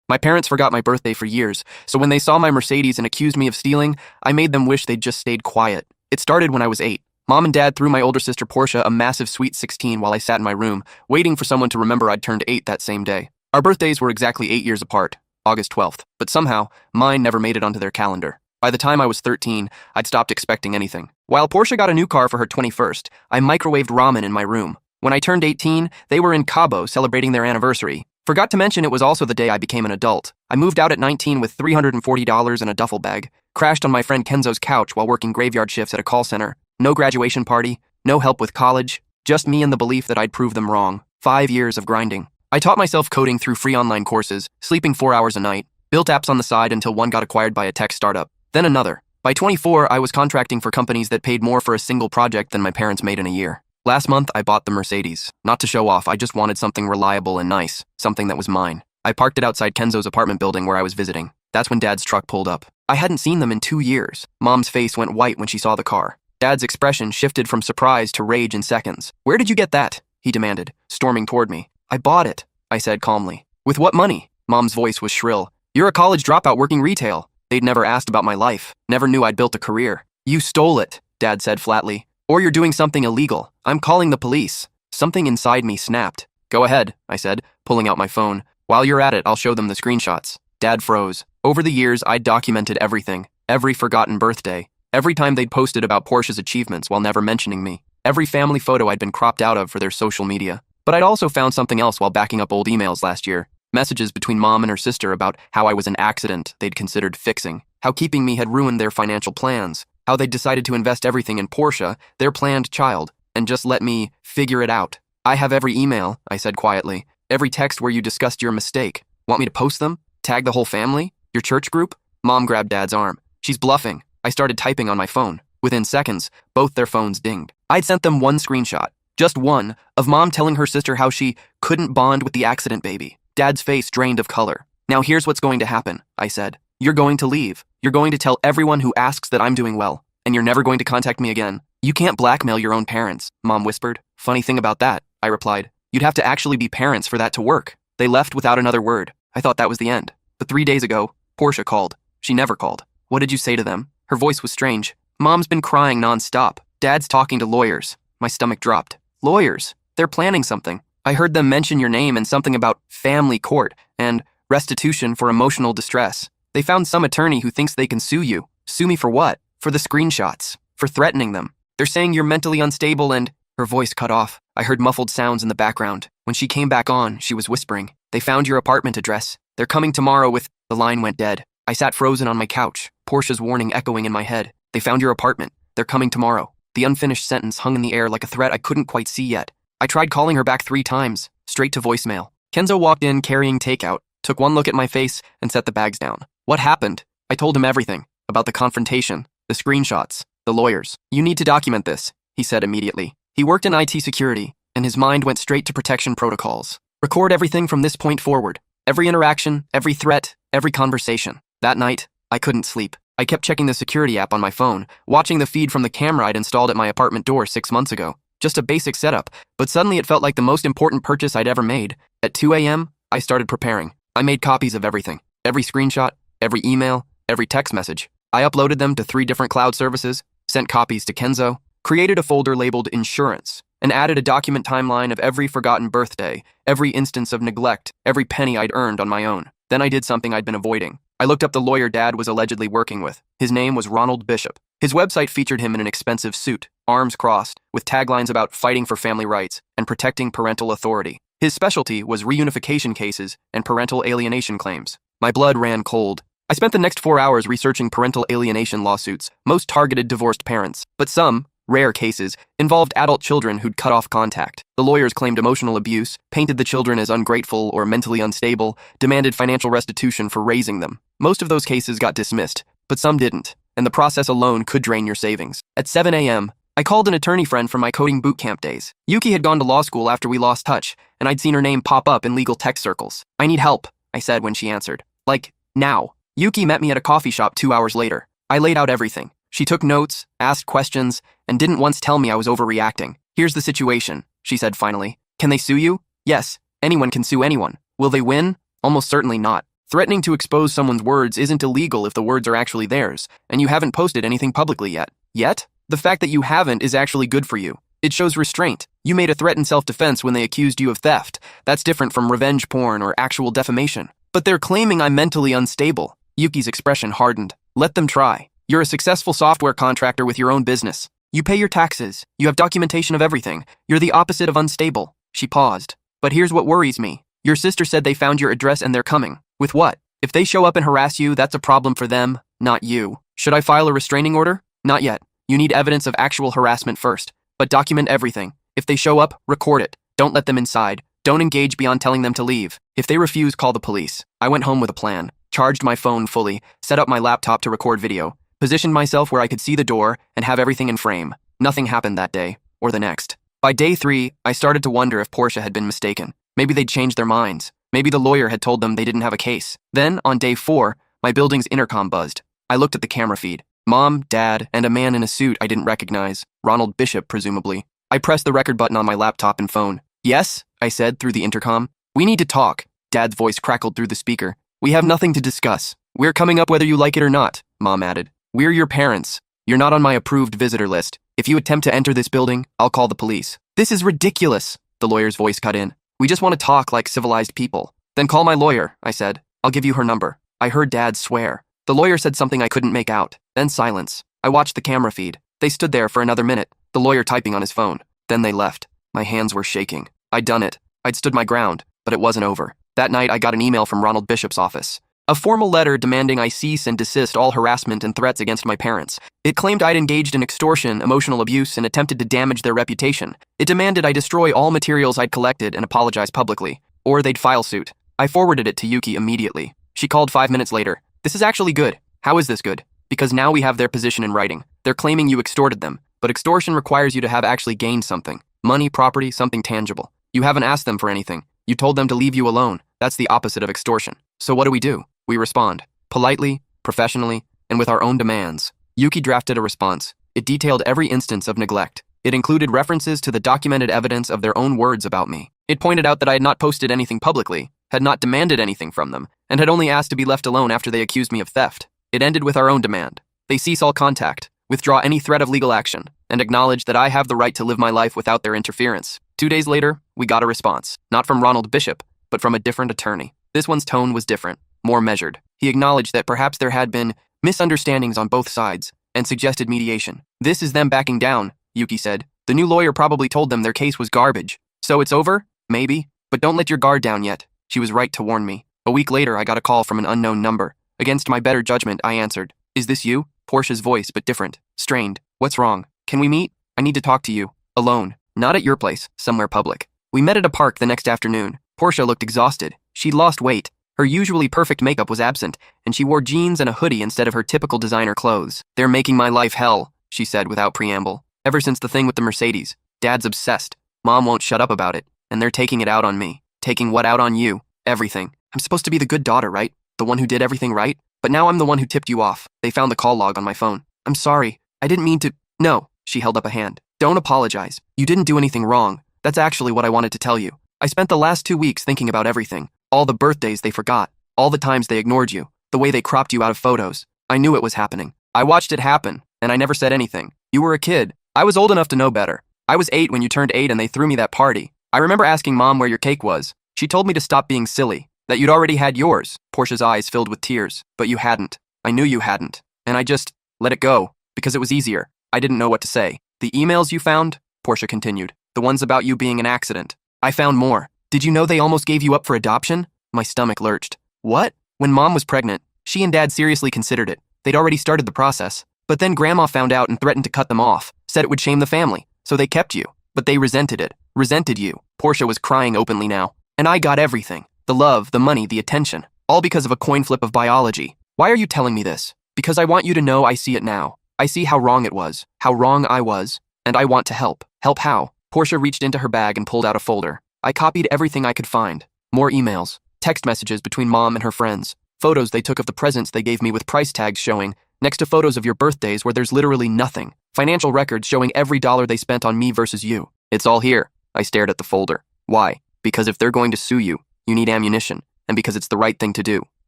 My parents forgot my birthday for years, so when they saw my Mercedes and accused me of stealing, I made them wish they'd just stayed quiet. It started when I was 8. Mom and Dad threw my older sister Portia a massive sweet 16 while I sat in my room, waiting for someone to remember I'd turned 8 that same day. Our birthdays were exactly 8 years apart, August 12th, but somehow, mine never made it onto their calendar. By the time I was 13, I'd stopped expecting anything. While Portia got a new car for her 21st, I microwaved ramen in my room. When I turned 18, they were in Cabo celebrating their anniversary. Forgot to mention it was also the day I became an adult. I moved out at 19 with $340 in a duffel bag, crashed on my friend Kenzo's couch while working graveyard shifts at a call center. No graduation party, no help with college, just me and the belief that I'd prove them wrong. 5 years of grinding. I taught myself coding through free online courses, sleeping 4 hours a night, built apps on the side until one got acquired by a tech startup, then another. By 24, I was contracting for companies that paid more for a single project than my parents made in a year. Last month, I bought the Mercedes. Not to show off, I just wanted something reliable and nice, something that was mine. I parked it outside Kenzo's apartment building where I was visiting. That's when Dad's truck pulled up. I hadn't seen them in 2 years. Mom's face went white when she saw the car. Dad's expression shifted from surprise to rage in seconds. "Where did you get that?" he demanded, storming toward me. "I bought it," I said calmly. "With what money?" Mom's voice was shrill. "You're a college dropout working retail." They'd never asked about my life, never knew I'd built a career. "You stole it," Dad said flatly. "Or you're doing something illegal. I'm calling the police." Something inside me snapped. "Go ahead," I said, pulling out my phone. "While you're at it, I'll show them the screenshots." Dad froze. Over the years, I'd documented everything. Every forgotten birthday. Every time they'd posted about Portia's achievements while never mentioning me. Every family photo I'd been cropped out of for their social media. But I'd also found something else while backing up old emails last year. Messages between Mom and her sister about how I was an accident they'd considered fixing. How keeping me had ruined their financial plans. How they'd decided to invest everything in Portia, their planned child, and just let me figure it out. "I have every email," I said quietly. "Every text where you discussed your mistake. Want me to post them? Tag the whole family? Your church group?" Mom grabbed Dad's arm. "She's bluffing." I started typing on my phone. Within seconds, both their phones dinged. I'd sent them one screenshot, just one, of Mom telling her sister how she couldn't bond with the accident baby. Dad's face drained of color. "Now here's what's going to happen," I said. "You're going to leave. You're going to tell everyone who asks that I'm doing well, and you're never going to contact me again. You can't blackmail your own parents," Mom whispered. "Funny thing about that," I replied. "You'd have to actually be parents for that to work." They left without another word. I thought that was the end. But 3 days ago, Portia called. She never called. "What did you say to them?" Her voice was strange. "Mom's been crying nonstop. Dad's talking to lawyers." My stomach dropped. "Lawyers? They're planning something. I heard them mention your name and something about family court and restitution for emotional distress. They found some attorney who thinks they can sue you. Sue me for what? For the screenshots. For threatening them. They're saying you're mentally unstable and—" Her voice cut off. I heard muffled sounds in the background. When she came back on, she was whispering. "They found your apartment address. They're coming tomorrow with—" The line went dead. I sat frozen on my couch, Portia's warning echoing in my head. "They found your apartment. They're coming tomorrow." The unfinished sentence hung in the air like a threat I couldn't quite see yet. I tried calling her back 3 times, straight to voicemail. Kenzo walked in carrying takeout, took one look at my face, and set the bags down. "What happened?" I told him everything. About the confrontation, the screenshots, the lawyers. "You need to document this," he said immediately. He worked in IT security, and his mind went straight to protection protocols. "Record everything from this point forward. Every interaction, every threat, every conversation." That night, I couldn't sleep. I kept checking the security app on my phone, watching the feed from the camera I'd installed at my apartment door 6 months ago. Just a basic setup, but suddenly it felt like the most important purchase I'd ever made. At 2 a.m., I started preparing. I made copies of everything. Every screenshot, every email, every text message. I uploaded them to 3 different cloud services, sent copies to Kenzo, created a folder labeled Insurance, and added a document timeline of every forgotten birthday, every instance of neglect, every penny I'd earned on my own. Then I did something I'd been avoiding. I looked up the lawyer Dad was allegedly working with. His name was Ronald Bishop. His website featured him in an expensive suit, arms crossed, with taglines about fighting for family rights and protecting parental authority. His specialty was reunification cases and parental alienation claims. My blood ran cold. I spent the next 4 hours researching parental alienation lawsuits. Most targeted divorced parents, but some, rare cases, involved adult children who'd cut off contact. The lawyers claimed emotional abuse, painted the children as ungrateful or mentally unstable, demanded financial restitution for raising them. Most of those cases got dismissed, but some didn't, and the process alone could drain your savings. At 7 a.m., I called an attorney friend from my coding bootcamp days. Yuki had gone to law school after we lost touch, and I'd seen her name pop up in legal tech circles. "I need help," I said when she answered. "Like, now." Yuki met me at a coffee shop 2 hours later. I laid out everything. She took notes, asked questions, and didn't once tell me I was overreacting. "Here's the situation," she said finally. "Can they sue you?" "Yes, anyone can sue anyone." "Will they win?" "Almost certainly not. Threatening to expose someone's words isn't illegal if the words are actually theirs, and you haven't posted anything publicly yet. Yet? The fact that you haven't is actually good for you. It shows restraint. You made a threat in self-defense when they accused you of theft. That's different from revenge porn or actual defamation. But they're claiming I'm mentally unstable. Yuki's expression hardened. Let them try. You're a successful software contractor with your own business. You pay your taxes. You have documentation of everything. You're the opposite of unstable. She paused. But here's what worries me. Your sister said they found your address and they're coming. With what? If they show up and harass you, that's a problem for them, not you. Should I file a restraining order? Not yet. You need evidence of actual harassment first. But document everything. If they show up, record it. Don't let them inside. Don't engage beyond telling them to leave. If they refuse, call the police. I went home with a plan. Charged my phone fully, set up my laptop to record video, positioned myself where I could see the door and have everything in frame. Nothing happened that day, or the next. By day 3, I started to wonder if Portia had been mistaken. Maybe they'd changed their minds. Maybe the lawyer had told them they didn't have a case. Then, on day 4, my building's intercom buzzed. I looked at the camera feed. Mom, Dad, and a man in a suit I didn't recognize. Ronald Bishop, presumably. I pressed the record button on my laptop and phone. Yes, I said through the intercom. We need to talk. Dad's voice crackled through the speaker. We have nothing to discuss. We're coming up whether you like it or not, Mom added. We're your parents. You're not on my approved visitor list. If you attempt to enter this building, I'll call the police. This is ridiculous, the lawyer's voice cut in. We just want to talk like civilized people. Then call my lawyer, I said. I'll give you her number. I heard Dad swear. The lawyer said something I couldn't make out. Then silence. I watched the camera feed. They stood there for another minute, the lawyer typing on his phone. Then they left. My hands were shaking. I'd done it. I'd stood my ground, but it wasn't over. That night, I got an email from Ronald Bishop's office. A formal letter demanding I cease and desist all harassment and threats against my parents. It claimed I'd engaged in extortion, emotional abuse, and attempted to damage their reputation. It demanded I destroy all materials I'd collected and apologize publicly, or they'd file suit. I forwarded it to Yuki immediately. She called 5 minutes later. This is actually good. How is this good? Because now we have their position in writing. They're claiming you extorted them, but extortion requires you to have actually gained something. Money, property, something tangible. You haven't asked them for anything. You told them to leave you alone. That's the opposite of extortion. So what do? We respond. Politely, professionally, and with our own demands. Yuki drafted a response. It detailed every instance of neglect. It included references to the documented evidence of their own words about me. It pointed out that I had not posted anything publicly, had not demanded anything from them, and had only asked to be left alone after they accused me of theft. It ended with our own demand. They cease all contact, withdraw any threat of legal action, and acknowledge that I have the right to live my life without their interference. 2 days later, we got a response, not from Ronald Bishop, but from a different attorney. This one's tone was different, more measured. He acknowledged that perhaps there had been misunderstandings on both sides, and suggested mediation. This is them backing down, Yuki said. The new lawyer probably told them their case was garbage. So it's over? Maybe. But don't let your guard down yet. She was right to warn me. A week later, I got a call from an unknown number. Against my better judgment, I answered. Is this you? Portia's voice, but different. Strained. What's wrong? Can we meet? I need to talk to you. Alone. Not at your place. Somewhere public. We met at a park the next afternoon. Portia looked exhausted. She'd lost weight. Her usually perfect makeup was absent, and she wore jeans and a hoodie instead of her typical designer clothes. They're making my life hell, she said without preamble. Ever since the thing with the Mercedes. Dad's obsessed. Mom won't shut up about it, and they're taking it out on me. Taking what out on you? Everything. I'm supposed to be the good daughter, right? The one who did everything right? But now I'm the one who tipped you off. They found the call log on my phone. I'm sorry. I didn't mean to. No, she held up a hand. Don't apologize. You didn't do anything wrong. That's actually what I wanted to tell you. I spent the last 2 weeks thinking about everything. All the birthdays they forgot. All the times they ignored you. The way they cropped you out of photos. I knew it was happening. I watched it happen, and I never said anything. You were a kid. I was old enough to know better. I was 8 when you turned 8 and they threw me that party. I remember asking Mom where your cake was. She told me to stop being silly. That you'd already had yours. Portia's eyes filled with tears. But you hadn't. I knew you hadn't. And I just let it go. Because it was easier. I didn't know what to say. The emails you found? Portia continued. The ones about you being an accident. I found more. Did you know they almost gave you up for adoption? My stomach lurched. What? When Mom was pregnant, she and Dad seriously considered it. They'd already started the process. But then Grandma found out and threatened to cut them off. Said it would shame the family. So they kept you. But they resented it. Resented you. Portia was crying openly now. And I got everything. The love, the money, the attention. All because of a coin flip of biology. Why are you telling me this? Because I want you to know I see it now. I see how wrong it was. How wrong I was. And I want to help. Help how? Portia reached into her bag and pulled out a folder. I copied everything I could find. More emails. Text messages between Mom and her friends. Photos they took of the presents they gave me with price tags showing, next to photos of your birthdays where there's literally nothing. Financial records showing every dollar they spent on me versus you. It's all here. I stared at the folder. Why? Because if they're going to sue you, you need ammunition, and because it's the right thing to do.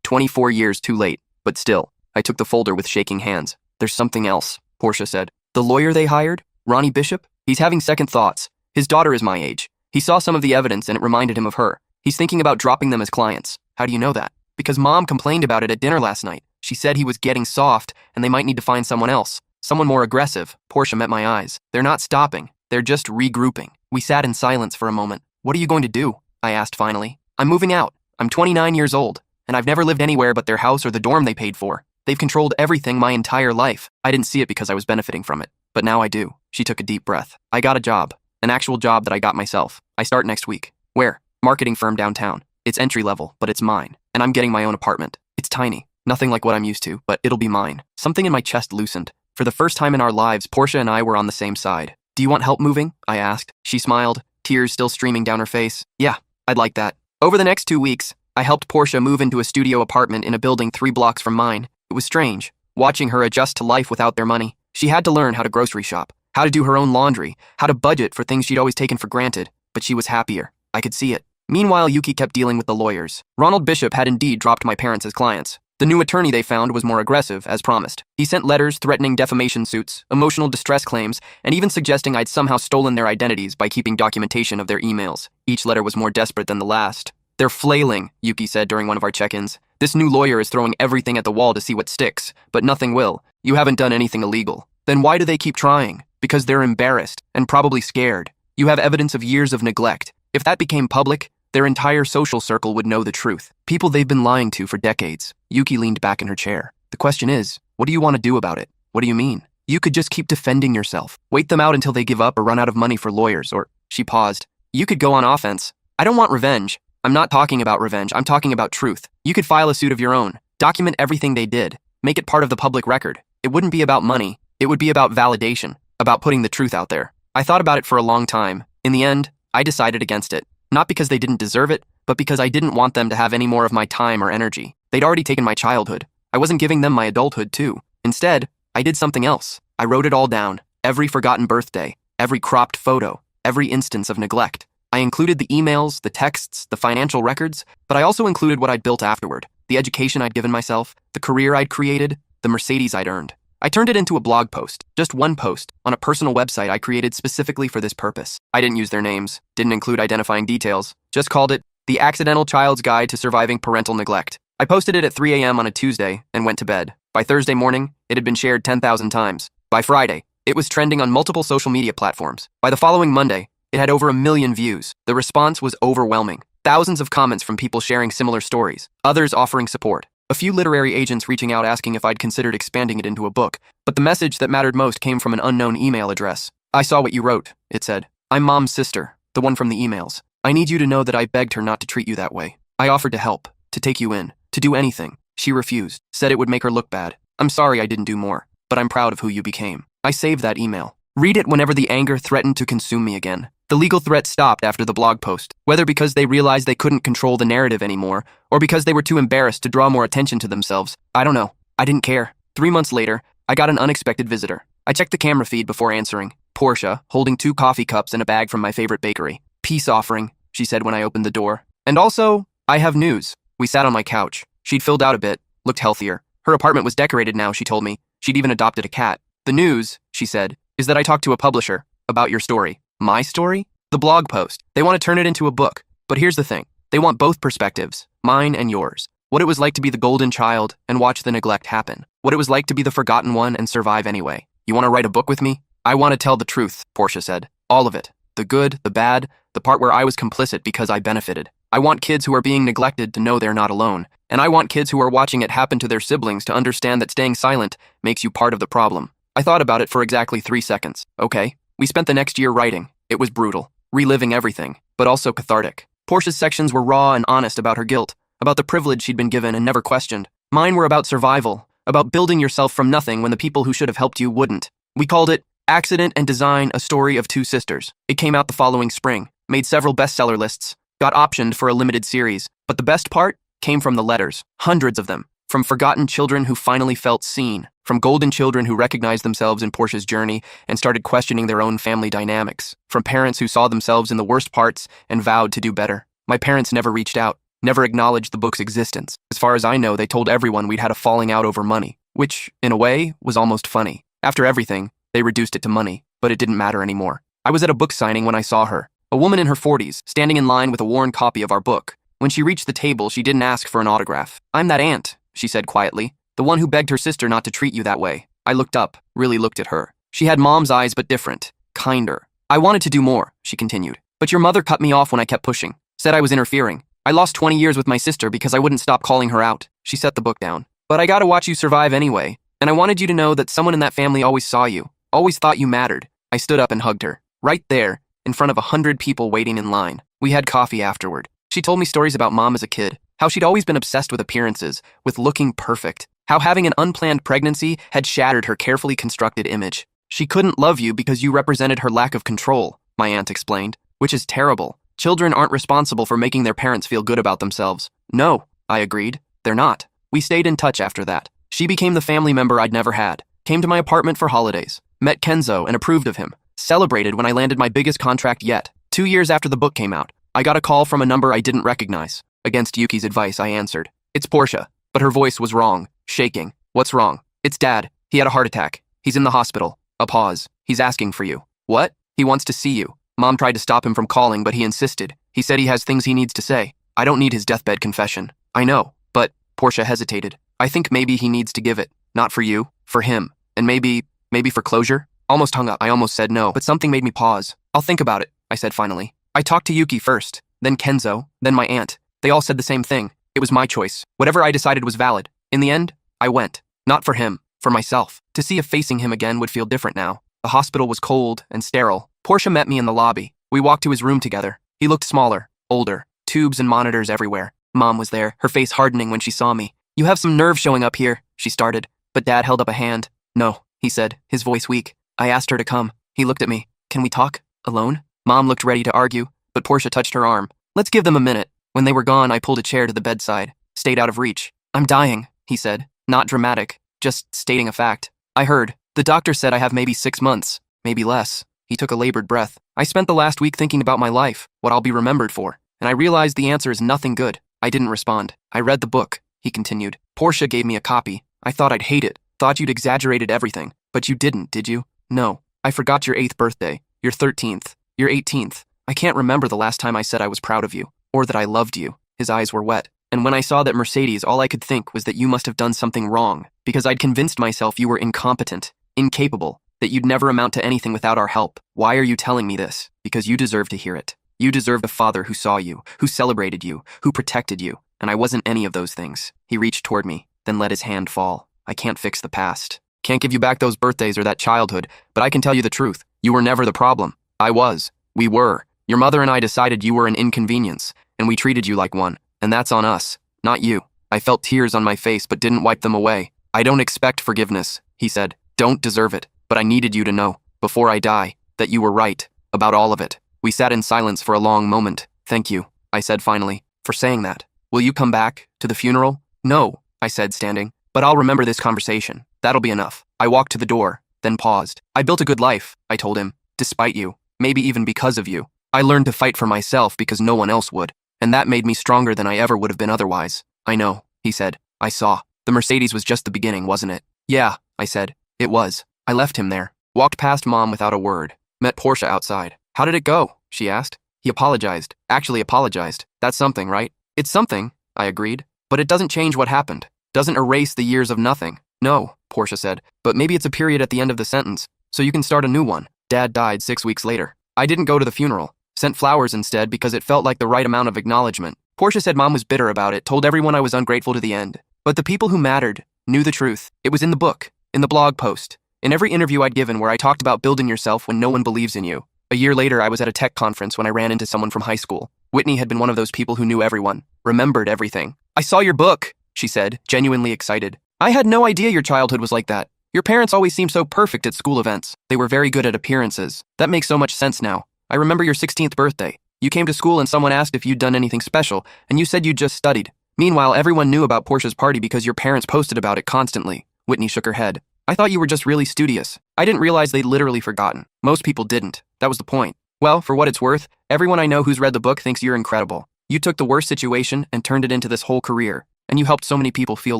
24 years too late, but still, I took the folder with shaking hands. There's something else, Portia said. The lawyer they hired? Ronnie Bishop? He's having second thoughts. His daughter is my age. He saw some of the evidence and it reminded him of her. He's thinking about dropping them as clients. How do you know that? Because Mom complained about it at dinner last night. She said he was getting soft and they might need to find someone else. Someone more aggressive. Portia met my eyes. They're not stopping. They're just regrouping. We sat in silence for a moment. What are you going to do? I asked finally. I'm moving out. I'm 29 years old, and I've never lived anywhere but their house or the dorm they paid for. They've controlled everything my entire life. I didn't see it because I was benefiting from it, but now I do. She took a deep breath. I got a job, an actual job that I got myself. I start next week. Where? Marketing firm downtown. It's entry level, but it's mine, and I'm getting my own apartment. It's tiny, nothing like what I'm used to, but it'll be mine. Something in my chest loosened. For the first time in our lives, Portia and I were on the same side. Do you want help moving? I asked. She smiled, tears still streaming down her face. Yeah, I'd like that. Over the next 2 weeks, I helped Portia move into a studio apartment in a building 3 blocks from mine. It was strange, watching her adjust to life without their money. She had to learn how to grocery shop, how to do her own laundry, how to budget for things she'd always taken for granted, but she was happier. I could see it. Meanwhile, Yuki kept dealing with the lawyers. Ronald Bishop had indeed dropped my parents as clients. The new attorney they found was more aggressive, as promised. He sent letters threatening defamation suits, emotional distress claims, and even suggesting I'd somehow stolen their identities by keeping documentation of their emails. Each letter was more desperate than the last. They're flailing, Yuki said during one of our check-ins. This new lawyer is throwing everything at the wall to see what sticks, but nothing will. You haven't done anything illegal. Then why do they keep trying? Because they're embarrassed, and probably scared. You have evidence of years of neglect. If that became public, their entire social circle would know the truth. People they've been lying to for decades. Yuki leaned back in her chair. The question is, what do you want to do about it? What do you mean? You could just keep defending yourself. Wait them out until they give up or run out of money for lawyers, or... She paused. You could go on offense. I don't want revenge. I'm not talking about revenge. I'm talking about truth. You could file a suit of your own. Document everything they did. Make it part of the public record. It wouldn't be about money. It would be about validation. About putting the truth out there. I thought about it for a long time. In the end, I decided against it. Not because they didn't deserve it, but because I didn't want them to have any more of my time or energy. They'd already taken my childhood. I wasn't giving them my adulthood, too. Instead, I did something else. I wrote it all down. Every forgotten birthday, every cropped photo, every instance of neglect. I included the emails, the texts, the financial records, but I also included what I'd built afterward. The education I'd given myself, the career I'd created, the Mercedes I'd earned. I turned it into a blog post, just one post, on a personal website I created specifically for this purpose. I didn't use their names, didn't include identifying details, just called it The Accidental Child's Guide to Surviving Parental Neglect. I posted it at 3 a.m. on a Tuesday and went to bed. By Thursday morning, it had been shared 10,000 times. By Friday, it was trending on multiple social media platforms. By the following Monday, it had over 1 million views. The response was overwhelming. Thousands of comments from people sharing similar stories, others offering support. A few literary agents reaching out asking if I'd considered expanding it into a book, but the message that mattered most came from an unknown email address. I saw what you wrote, it said. I'm Mom's sister, the one from the emails. I need you to know that I begged her not to treat you that way. I offered to help, to take you in, to do anything. She refused, said it would make her look bad. I'm sorry I didn't do more, but I'm proud of who you became. I saved that email. Read it whenever the anger threatened to consume me again. The legal threat stopped after the blog post, whether because they realized they couldn't control the narrative anymore, or because they were too embarrassed to draw more attention to themselves. I don't know. I didn't care. 3 months later, I got an unexpected visitor. I checked the camera feed before answering. Portia, holding 2 coffee cups and a bag from my favorite bakery. Peace offering, she said when I opened the door. And also, I have news. We sat on my couch. She'd filled out a bit, looked healthier. Her apartment was decorated now, she told me. She'd even adopted a cat. The news, she said, is that I talked to a publisher about your story. My story? The blog post. They want to turn it into a book. But here's the thing. They want both perspectives, mine and yours. What it was like to be the golden child and watch the neglect happen. What it was like to be the forgotten one and survive anyway. You want to write a book with me? I want to tell the truth, Portia said. All of it. The good, the bad, the part where I was complicit because I benefited. I want kids who are being neglected to know they're not alone. And I want kids who are watching it happen to their siblings to understand that staying silent makes you part of the problem. I thought about it for exactly 3 seconds. Okay. We spent the next year writing. It was brutal. Reliving everything, but also cathartic. Portia's sections were raw and honest about her guilt, about the privilege she'd been given and never questioned. Mine were about survival, about building yourself from nothing when the people who should have helped you wouldn't. We called it Accident and Design, A Story of Two Sisters. It came out the following spring, made several bestseller lists, got optioned for a limited series, but the best part came from the letters, hundreds of them. From forgotten children who finally felt seen, from golden children who recognized themselves in Portia's journey and started questioning their own family dynamics, from parents who saw themselves in the worst parts and vowed to do better. My parents never reached out. never acknowledged the book's existence. As far as I know, they told everyone we'd had a falling out over money, which, in a way, was almost funny. After everything, they reduced it to money, but it didn't matter anymore. I was at a book signing when I saw her, a woman in her 40s, standing in line with a worn copy of our book. When she reached the table, she didn't ask for an autograph. "I'm that aunt," she said quietly, "the one who begged her sister not to treat you that way." I looked up, really looked at her. She had Mom's eyes, but different, kinder. "I wanted to do more," she continued, "but your mother cut me off when I kept pushing, said I was interfering. I lost 20 years with my sister because I wouldn't stop calling her out." She set the book down. "But I gotta watch you survive anyway, and I wanted you to know that someone in that family always saw you, always thought you mattered." I stood up and hugged her, right there, in front of 100 people waiting in line. We had coffee afterward. She told me stories about Mom as a kid, how she'd always been obsessed with appearances, with looking perfect, how having an unplanned pregnancy had shattered her carefully constructed image. "She couldn't love you because you represented her lack of control," my aunt explained, "which is terrible. Children aren't responsible for making their parents feel good about themselves." "No," I agreed, "they're not." We stayed in touch after that. She became the family member I'd never had, came to my apartment for holidays, met Kenzo and approved of him, celebrated when I landed my biggest contract yet. 2 years after the book came out, I got a call from a number I didn't recognize. Against Yuki's advice, I answered. "It's Portia," but her voice was wrong, shaking. "What's wrong?" "It's Dad. He had a heart attack. He's in the hospital." A pause. "He's asking for you." "What?" "He wants to see you." Mom tried to stop him from calling, but he insisted. He said he has things he needs to say. "I don't need his deathbed confession." "I know, but..." Portia hesitated. "I think maybe he needs to give it. Not for you, for him. And maybe for closure." Almost hung up. I almost said no, but something made me pause. "I'll think about it," I said finally. I talked to Yuki first, then Kenzo, then my aunt. They all said the same thing. It was my choice. Whatever I decided was valid. In the end, I went. Not for him, for myself. To see if facing him again would feel different now. The hospital was cold and sterile. Portia met me in the lobby. We walked to his room together. He looked smaller, older, tubes and monitors everywhere. Mom was there, her face hardening when she saw me. "You have some nerve showing up here," she started, but Dad held up a hand. "No," he said, his voice weak. I asked her to come. He looked at me. "Can we talk? Alone?" Mom looked ready to argue, but Portia touched her arm. "Let's give them a minute." When they were gone, I pulled a chair to the bedside, stayed out of reach. "I'm dying," he said. Not dramatic, just stating a fact. "I heard. The doctor said I have maybe 6 months, maybe less." He took a labored breath. "I spent the last week thinking about my life, what I'll be remembered for, and I realized the answer is nothing good." I didn't respond. "I read the book," he continued. "Portia gave me a copy. I thought I'd hate it, thought you'd exaggerated everything. But you didn't, did you?" "No. I forgot your 8th birthday, your 13th, your 18th. I can't remember the last time I said I was proud of you, or that I loved you." His eyes were wet. "And when I saw that Mercedes, all I could think was that you must have done something wrong, because I'd convinced myself you were incompetent, incapable, that you'd never amount to anything without our help. Why are you telling me this? Because you deserve to hear it. You deserved a father who saw you, who celebrated you, who protected you, and I wasn't any of those things." He reached toward me, then let his hand fall. "I can't fix the past. Can't give you back those birthdays or that childhood, but I can tell you the truth. You were never the problem. I was. We were. Your mother and I decided you were an inconvenience, and we treated you like one, and that's on us, not you." I felt tears on my face but didn't wipe them away. "I don't expect forgiveness," he said. "Don't deserve it, but I needed you to know, before I die, that you were right, about all of it." We sat in silence for a long moment. "Thank you," I said finally, "for saying that. Will you come back, to the funeral?" "No," I said, standing, "but I'll remember this conversation. That'll be enough." I walked to the door, then paused. "I built a good life," I told him, "despite you, maybe even because of you. I learned to fight for myself because no one else would, and that made me stronger than I ever would have been otherwise." "I know," he said. "I saw. The Mercedes was just the beginning, wasn't it?" "Yeah," I said. "It was." I left him there, walked past Mom without a word, met Portia outside. "How did it go?" she asked. "He apologized. Actually apologized. That's something, right?" "It's something," I agreed. "But it doesn't change what happened. Doesn't erase the years of nothing." "No," Portia said, "but maybe it's a period at the end of the sentence, so you can start a new one." Dad died 6 weeks later. I didn't go to the funeral. Sent flowers instead because it felt like the right amount of acknowledgement. Portia said Mom was bitter about it, told everyone I was ungrateful to the end. But the people who mattered knew the truth. It was in the book, in the blog post, in every interview I'd given where I talked about building yourself when no one believes in you. A year later, I was at a tech conference when I ran into someone from high school. Whitney had been one of those people who knew everyone, remembered everything. "I saw your book," she said, genuinely excited. "I had no idea your childhood was like that. Your parents always seemed so perfect at school events. They were very good at appearances. That makes so much sense now. I remember your 16th birthday. You came to school and someone asked if you'd done anything special, and you said you'd just studied. Meanwhile, everyone knew about Portia's party because your parents posted about it constantly." Whitney shook her head. "I thought you were just really studious. I didn't realize they'd literally forgotten. Most people didn't. That was the point. Well, for what it's worth, everyone I know who's read the book thinks you're incredible. You took the worst situation and turned it into this whole career, and you helped so many people feel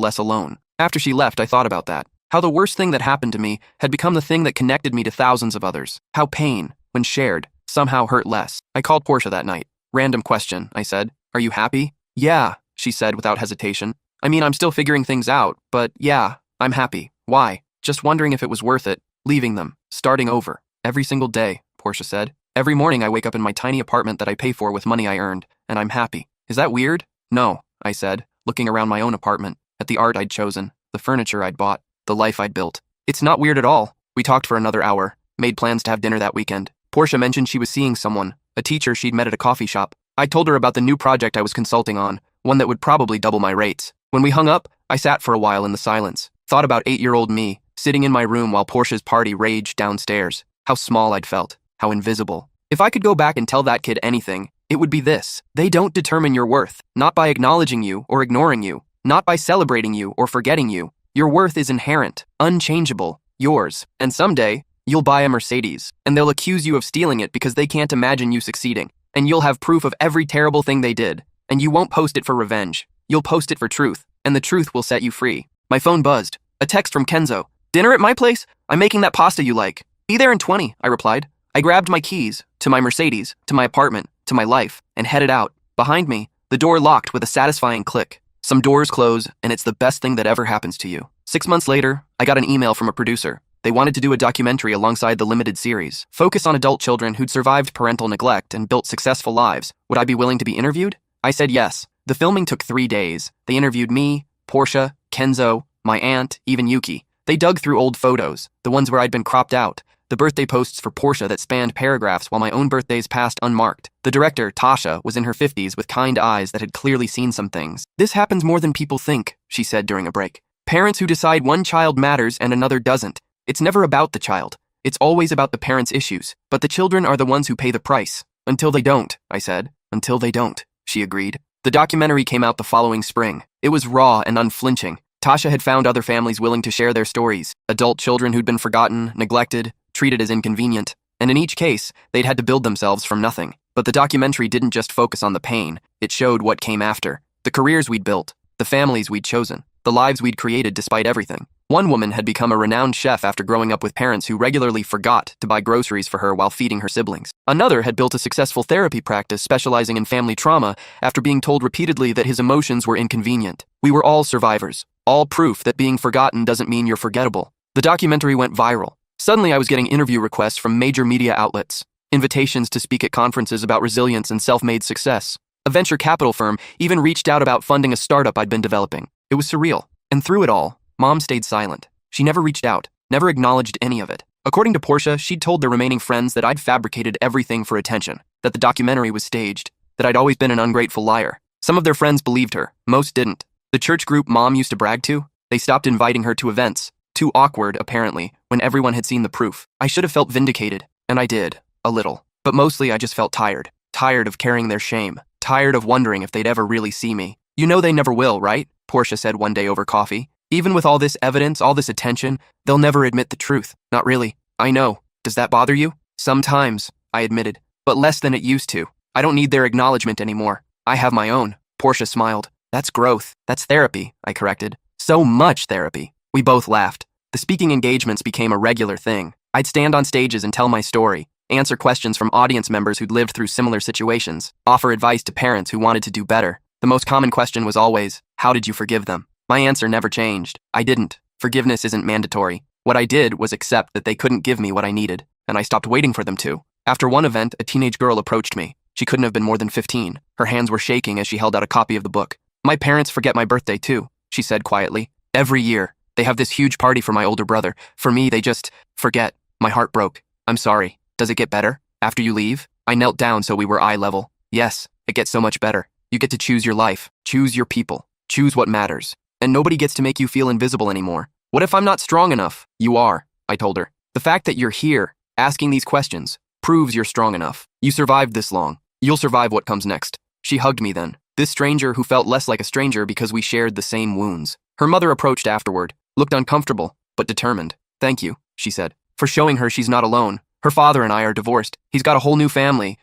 less alone. After she left, I thought about that. How the worst thing that happened to me had become the thing that connected me to thousands of others. How pain, when shared, somehow hurt less. I called Portia that night. Random question, I said. Are you happy? Yeah, she said without hesitation. I mean, I'm still figuring things out, but yeah, I'm happy. Why? Just wondering if it was worth it, leaving them, starting over. Every single day, Portia said. Every morning I wake up in my tiny apartment that I pay for with money I earned, and I'm happy. Is that weird? No, I said, looking around my own apartment, at the art I'd chosen, the furniture I'd bought, the life I'd built. It's not weird at all. We talked for another hour, made plans to have dinner that weekend. Portia mentioned she was seeing someone, a teacher she'd met at a coffee shop. I told her about the new project I was consulting on, one that would probably double my rates. When we hung up, I sat for a while in the silence, thought about 8-year-old me, sitting in my room while Portia's party raged downstairs. How small I'd felt, how invisible. If I could go back and tell that kid anything, it would be this. They don't determine your worth, not by acknowledging you or ignoring you, not by celebrating you or forgetting you. Your worth is inherent, unchangeable, yours. And someday, you'll buy a Mercedes, and they'll accuse you of stealing it because they can't imagine you succeeding. And you'll have proof of every terrible thing they did, and you won't post it for revenge. You'll post it for truth, and the truth will set you free. My phone buzzed. A text from Kenzo. Dinner at my place? I'm making that pasta you like. Be there in 20, I replied. I grabbed my keys, to my Mercedes, to my apartment, to my life, and headed out. Behind me, the door locked with a satisfying click. Some doors close, and it's the best thing that ever happens to you. 6 months later, I got an email from a producer. They wanted to do a documentary alongside the limited series, focus on adult children who'd survived parental neglect and built successful lives. Would I be willing to be interviewed? I said yes. The filming took 3 days. They interviewed me, Portia, Kenzo, my aunt, even Yuki. They dug through old photos, the ones where I'd been cropped out, the birthday posts for Portia that spanned paragraphs while my own birthdays passed unmarked. The director, Tasha, was in her 50s with kind eyes that had clearly seen some things. This happens more than people think, she said during a break. Parents who decide one child matters and another doesn't. It's never about the child. It's always about the parents' issues. But the children are the ones who pay the price. Until they don't, I said. Until they don't, she agreed. The documentary came out the following spring. It was raw and unflinching. Tasha had found other families willing to share their stories. Adult children who'd been forgotten, neglected, treated as inconvenient. And in each case, they'd had to build themselves from nothing. But the documentary didn't just focus on the pain. It showed what came after. The careers we'd built. The families we'd chosen. The lives we'd created despite everything. One woman had become a renowned chef after growing up with parents who regularly forgot to buy groceries for her while feeding her siblings. Another had built a successful therapy practice specializing in family trauma after being told repeatedly that his emotions were inconvenient. We were all survivors. All proof that being forgotten doesn't mean you're forgettable. The documentary went viral. Suddenly I was getting interview requests from major media outlets, invitations to speak at conferences about resilience and self-made success. A venture capital firm even reached out about funding a startup I'd been developing. It was surreal. And through it all, Mom stayed silent. She never reached out, never acknowledged any of it. According to Portia, she'd told the remaining friends that I'd fabricated everything for attention, that the documentary was staged, that I'd always been an ungrateful liar. Some of their friends believed her, most didn't. The church group Mom used to brag to, they stopped inviting her to events. Too awkward, apparently, when everyone had seen the proof. I should have felt vindicated, and I did, a little. But mostly I just felt tired. Tired of carrying their shame. Tired of wondering if they'd ever really see me. You know they never will, right? Portia said one day over coffee. Even with all this evidence, all this attention, they'll never admit the truth. Not really. I know. Does that bother you? Sometimes, I admitted, but less than it used to. I don't need their acknowledgement anymore. I have my own. Portia smiled. That's growth. That's therapy, I corrected. So much therapy. We both laughed. The speaking engagements became a regular thing. I'd stand on stages and tell my story, answer questions from audience members who'd lived through similar situations, offer advice to parents who wanted to do better. The most common question was always, how did you forgive them? My answer never changed. I didn't. Forgiveness isn't mandatory. What I did was accept that they couldn't give me what I needed, and I stopped waiting for them to. After one event, a teenage girl approached me. She couldn't have been more than 15. Her hands were shaking as she held out a copy of the book. My parents forget my birthday too, she said quietly. Every year. They have this huge party for my older brother. For me, they just forget. My heart broke. I'm sorry. Does it get better? After you leave? I knelt down so we were eye level. Yes, it gets so much better. You get to choose your life, choose your people, choose what matters. And nobody gets to make you feel invisible anymore. What if I'm not strong enough? You are, I told her. The fact that you're here, asking these questions, proves you're strong enough. You survived this long. You'll survive what comes next. She hugged me then. This stranger who felt less like a stranger because we shared the same wounds. Her mother approached afterward, looked uncomfortable, but determined. Thank you, she said, for showing her she's not alone. Her father and I are divorced. He's got a whole new family.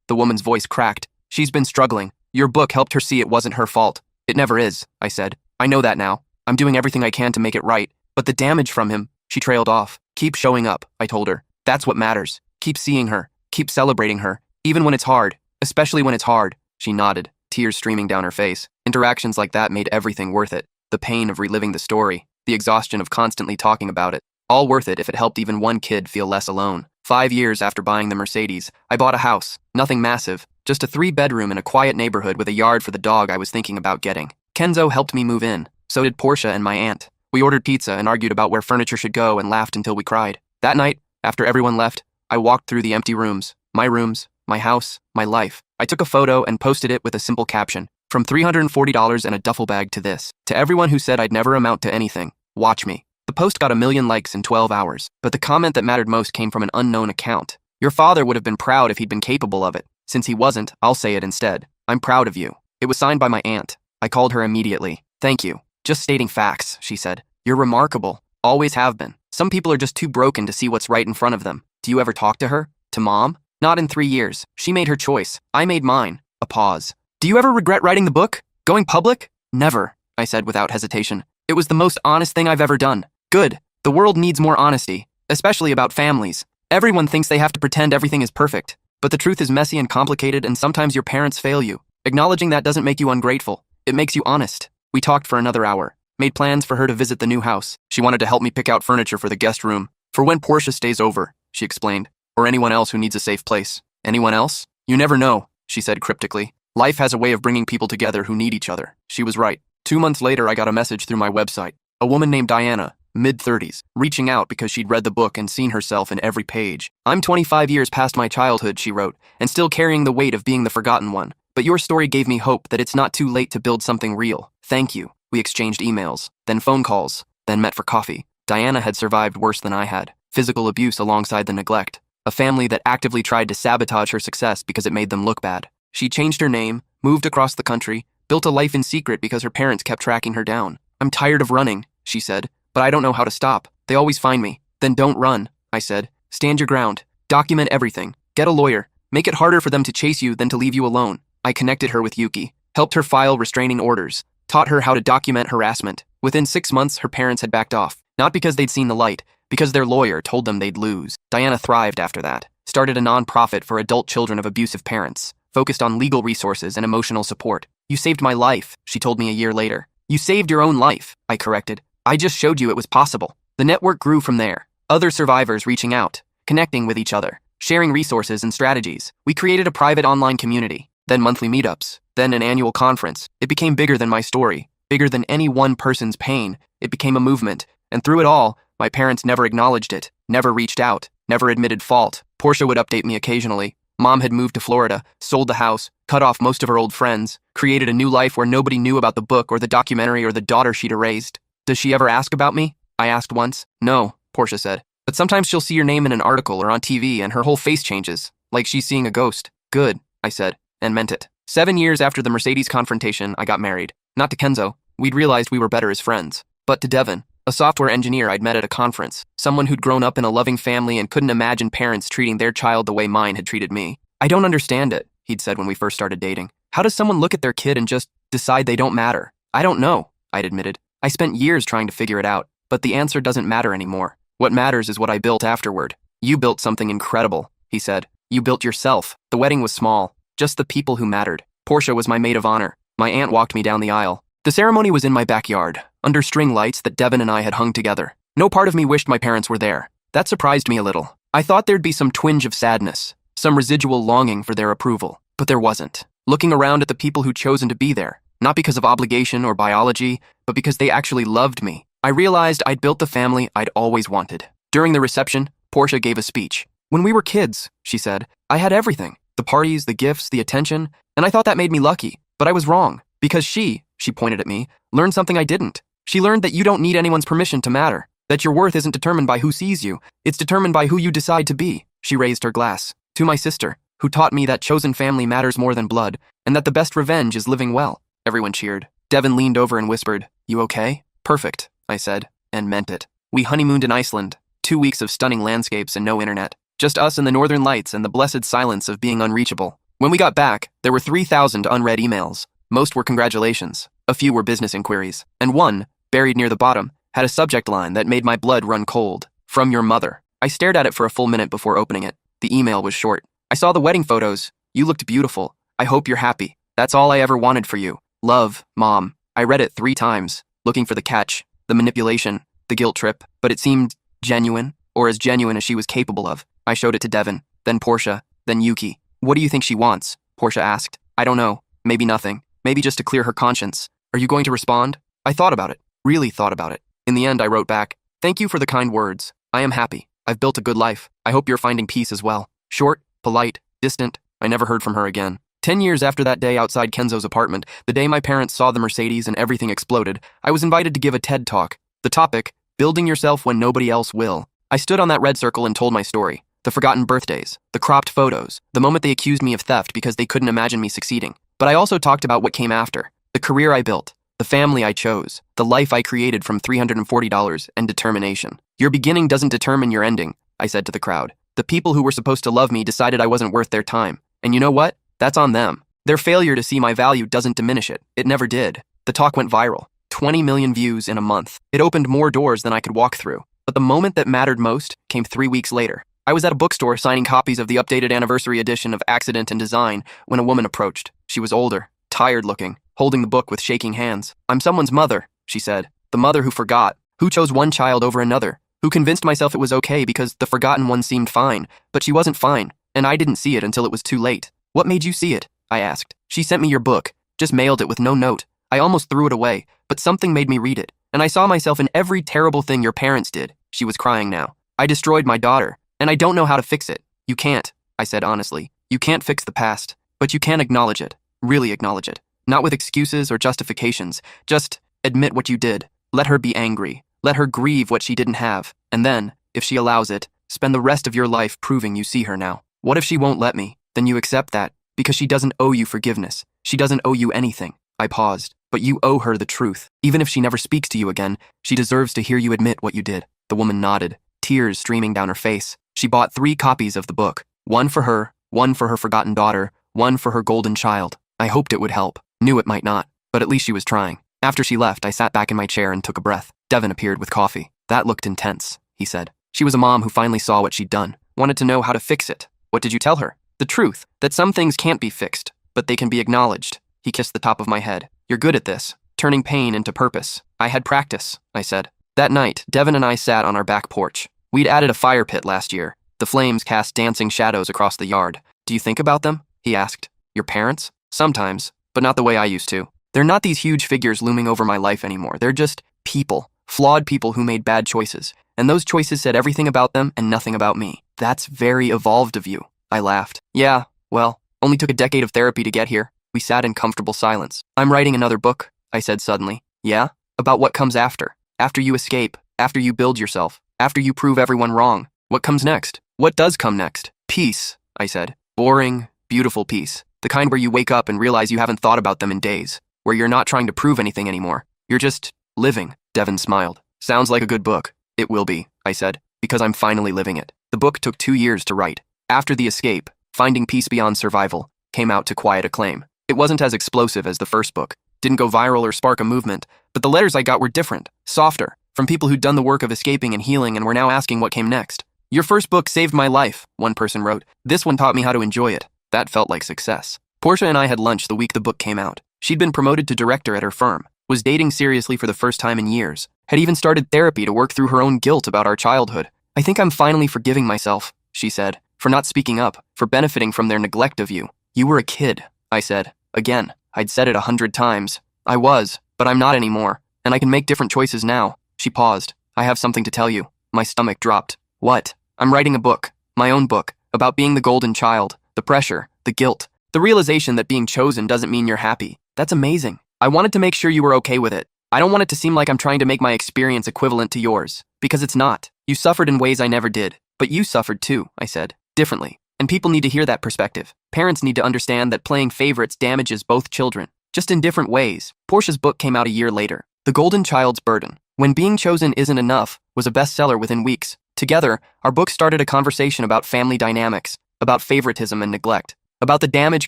The woman's voice cracked. She's been struggling. Your book helped her see it wasn't her fault. It never is, I said. I know that now. I'm doing everything I can to make it right. But the damage from him, she trailed off. Keep showing up, I told her. That's what matters. Keep seeing her. Keep celebrating her. Even when it's hard. Especially when it's hard. She nodded, tears streaming down her face. Interactions like that made everything worth it. The pain of reliving the story. The exhaustion of constantly talking about it. All worth it if it helped even one kid feel less alone. 5 years after buying the Mercedes, I bought a house. Nothing massive. Just a 3-bedroom in a quiet neighborhood with a yard for the dog I was thinking about getting. Kenzo helped me move in. So did Portia and my aunt. We ordered pizza and argued about where furniture should go and laughed until we cried. That night, after everyone left, I walked through the empty rooms, my house, my life. I took a photo and posted it with a simple caption. From $340 and a duffel bag to this. To everyone who said I'd never amount to anything. Watch me. The post got 1 million likes in 12 hours, but the comment that mattered most came from an unknown account. Your father would have been proud if he'd been capable of it. Since he wasn't, I'll say it instead. I'm proud of you. It was signed by my aunt. I called her immediately. Thank you. Just stating facts, she said. You're remarkable. Always have been. Some people are just too broken to see what's right in front of them. Do you ever talk to her? To Mom? Not in 3 years. She made her choice. I made mine. A pause. Do you ever regret writing the book? Going public? Never, I said without hesitation. It was the most honest thing I've ever done. Good. The world needs more honesty, especially about families. Everyone thinks they have to pretend everything is perfect. But the truth is messy and complicated, and sometimes your parents fail you. Acknowledging that doesn't make you ungrateful. It makes you honest. We talked for another hour. Made plans for her to visit the new house. She wanted to help me pick out furniture for the guest room. For when Portia stays over, she explained. Or anyone else who needs a safe place. Anyone else? You never know, she said cryptically. Life has a way of bringing people together who need each other. She was right. 2 months later, I got a message through my website. A woman named Diana, mid-30s, reaching out because she'd read the book and seen herself in every page. I'm 25 years past my childhood, she wrote, and still carrying the weight of being the forgotten one. But your story gave me hope that it's not too late to build something real. Thank you. We exchanged emails, then phone calls, then met for coffee. Diana had survived worse than I had. Physical abuse alongside the neglect. A family that actively tried to sabotage her success because it made them look bad. She changed her name, moved across the country, built a life in secret because her parents kept tracking her down. I'm tired of running, she said, but I don't know how to stop. They always find me. Then don't run, I said. Stand your ground. Document everything. Get a lawyer. Make it harder for them to chase you than to leave you alone. I connected her with Yuki, helped her file restraining orders, taught her how to document harassment. Within 6 months, her parents had backed off. Not because they'd seen the light, because their lawyer told them they'd lose. Diana thrived after that. Started a non-profit for adult children of abusive parents. Focused on legal resources and emotional support. You saved my life, she told me a year later. You saved your own life, I corrected. I just showed you it was possible. The network grew from there. Other survivors reaching out, connecting with each other, sharing resources and strategies. We created a private online community, then monthly meetups, then an annual conference. It became bigger than my story, bigger than any one person's pain. It became a movement, and through it all, my parents never acknowledged it, never reached out, never admitted fault. Portia would update me occasionally. Mom had moved to Florida, sold the house, cut off most of her old friends, created a new life where nobody knew about the book or the documentary or the daughter she'd erased. Does she ever ask about me? I asked once. No, Portia said. But sometimes she'll see your name in an article or on TV and her whole face changes, like she's seeing a ghost. Good, I said, and meant it. 7 years after the Mercedes confrontation, I got married. Not to Kenzo. We'd realized we were better as friends. But to Devin, a software engineer I'd met at a conference, someone who'd grown up in a loving family and couldn't imagine parents treating their child the way mine had treated me. I don't understand it, he'd said when we first started dating. How does someone look at their kid and just decide they don't matter? I don't know, I'd admitted. I spent years trying to figure it out, but the answer doesn't matter anymore. What matters is what I built afterward. You built something incredible, he said. You built yourself. The wedding was small, just the people who mattered. Portia was my maid of honor. My aunt walked me down the aisle. The ceremony was in my backyard, under string lights that Devin and I had hung together. No part of me wished my parents were there. That surprised me a little. I thought there'd be some twinge of sadness, some residual longing for their approval, but there wasn't. Looking around at the people who'd chosen to be there, not because of obligation or biology, but because they actually loved me, I realized I'd built the family I'd always wanted. During the reception, Portia gave a speech. When we were kids, she said, I had everything. The parties, the gifts, the attention, and I thought that made me lucky. But I was wrong, because she pointed at me, learned something I didn't. She learned that you don't need anyone's permission to matter, that your worth isn't determined by who sees you, it's determined by who you decide to be. She raised her glass. To my sister, who taught me that chosen family matters more than blood, and that the best revenge is living well. Everyone cheered. Devin leaned over and whispered, You okay? Perfect, I said, and meant it. We honeymooned in Iceland, 2 weeks of stunning landscapes and no internet. Just us and the northern lights and the blessed silence of being unreachable. When we got back, there were 3,000 unread emails. Most were congratulations. A few were business inquiries. And one, buried near the bottom, had a subject line that made my blood run cold. From your mother. I stared at it for a full minute before opening it. The email was short. I saw the wedding photos. You looked beautiful. I hope you're happy. That's all I ever wanted for you. Love, Mom. I read it 3 times, looking for the catch, the manipulation, the guilt trip, but it seemed genuine, or as genuine as she was capable of. I showed it to Devin, then Portia, then Yuki. What do you think she wants? Portia asked. I don't know. Maybe nothing. Maybe just to clear her conscience. Are you going to respond? I thought about it. Really thought about it. In the end, I wrote back, thank you for the kind words. I am happy. I've built a good life. I hope you're finding peace as well. Short, polite, distant. I never heard from her again. 10 years after that day outside Kenzo's apartment, the day my parents saw the Mercedes and everything exploded, I was invited to give a TED Talk. The topic, building yourself when nobody else will. I stood on that red circle and told my story. The forgotten birthdays, the cropped photos, the moment they accused me of theft because they couldn't imagine me succeeding. But I also talked about what came after, the career I built, the family I chose, the life I created from $340 and determination. Your beginning doesn't determine your ending, I said to the crowd. The people who were supposed to love me decided I wasn't worth their time. And you know what? That's on them. Their failure to see my value doesn't diminish it. It never did. The talk went viral. 20 million views in a month. It opened more doors than I could walk through. But the moment that mattered most came 3 weeks later. I was at a bookstore signing copies of the updated anniversary edition of Accident and Design when a woman approached. She was older, tired-looking, holding the book with shaking hands. I'm someone's mother, she said. The mother who forgot, who chose one child over another, who convinced myself it was okay because the forgotten one seemed fine, but she wasn't fine, and I didn't see it until it was too late. What made you see it? I asked. She sent me your book, just mailed it with no note. I almost threw it away, but something made me read it, and I saw myself in every terrible thing your parents did. She was crying now. I destroyed my daughter, and I don't know how to fix it. You can't, I said honestly. You can't fix the past, but you can acknowledge it, really acknowledge it. Not with excuses or justifications, just admit what you did. Let her be angry. Let her grieve what she didn't have, and then, if she allows it, spend the rest of your life proving you see her now. What if she won't let me? Then you accept that, because she doesn't owe you forgiveness. She doesn't owe you anything. I paused. But you owe her the truth. Even if she never speaks to you again, she deserves to hear you admit what you did. The woman nodded, tears streaming down her face. She bought 3 copies of the book. One for her forgotten daughter, one for her golden child. I hoped it would help. Knew it might not, but at least she was trying. After she left, I sat back in my chair and took a breath. Devin appeared with coffee. That looked intense, he said. She was a mom who finally saw what she'd done. Wanted to know how to fix it. What did you tell her? The truth, that some things can't be fixed, but they can be acknowledged. He kissed the top of my head. You're good at this, turning pain into purpose. I had practice, I said. That night, Devin and I sat on our back porch. We'd added a fire pit last year. The flames cast dancing shadows across the yard. Do you think about them? He asked. Your parents? Sometimes, but not the way I used to. They're not these huge figures looming over my life anymore. They're just people, flawed people who made bad choices. And those choices said everything about them and nothing about me. That's very evolved of you. I laughed. Yeah, well, only took a decade of therapy to get here. We sat in comfortable silence. I'm writing another book, I said suddenly. Yeah? About what comes after. After you escape, after you build yourself, after you prove everyone wrong. What comes next? What does come next? Peace, I said. Boring, beautiful peace. The kind where you wake up and realize you haven't thought about them in days. Where you're not trying to prove anything anymore. You're just living. Devin smiled. Sounds like a good book. It will be, I said, because I'm finally living it. The book took 2 years to write. After the escape, Finding Peace Beyond Survival came out to quiet acclaim. It wasn't as explosive as the first book, didn't go viral or spark a movement, but the letters I got were different, softer, from people who'd done the work of escaping and healing and were now asking what came next. Your first book saved my life, one person wrote. This one taught me how to enjoy it. That felt like success. Portia and I had lunch the week the book came out. She'd been promoted to director at her firm, was dating seriously for the first time in years, had even started therapy to work through her own guilt about our childhood. I think I'm finally forgiving myself, she said, for not speaking up, for benefiting from their neglect of you. You were a kid, I said. Again, I'd said it 100 times. I was, but I'm not anymore, and I can make different choices now. She paused. I have something to tell you. My stomach dropped. What? I'm writing a book, my own book, about being the golden child, the pressure, the guilt, the realization that being chosen doesn't mean you're happy. That's amazing. I wanted to make sure you were okay with it. I don't want it to seem like I'm trying to make my experience equivalent to yours, because it's not. You suffered in ways I never did, but you suffered too, I said, differently. And people need to hear that perspective. Parents need to understand that playing favorites damages both children, just in different ways. Portia's book came out a year later. The Golden Child's Burden, When Being Chosen Isn't Enough, was a bestseller within weeks. Together, our book started a conversation about family dynamics, about favoritism and neglect. about the damage